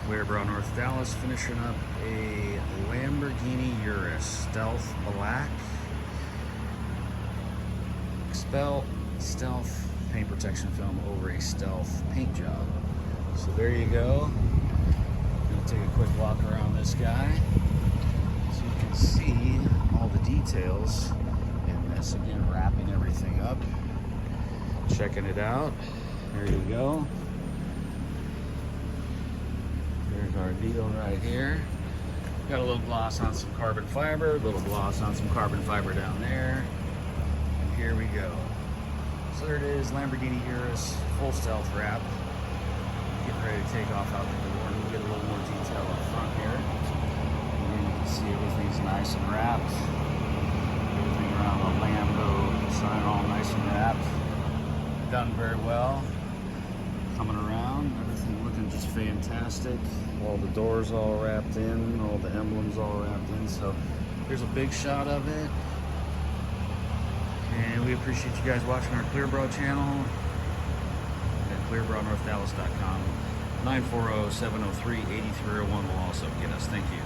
Clearbrow, North Dallas, finishing up a Lamborghini Urus Stealth Black. Stealth paint protection film over a stealth paint job. So there you go. Gonna take a quick walk around this guy so you can see all the details in this. Again, wrapping everything up, checking it out. There you go. There's our deal right here. Got a little gloss on some carbon fiber, a little gloss on some carbon fiber down there. And here we go. So there it is, Lamborghini Urus, full stealth wrap. Getting ready to take off out the door. We'll get a little more detail up front here. And you can see everything's nice and wrapped. Everything around the Lambo sign all nice and wrapped. Done very well. Coming around, everything looking just fantastic. All the doors all wrapped in, all the emblems all wrapped in. So here's a big shot of it. And we appreciate you guys watching our Clearbrow channel at clearbrownorthdallas.com. 940-703-8301 will also get us. Thank you.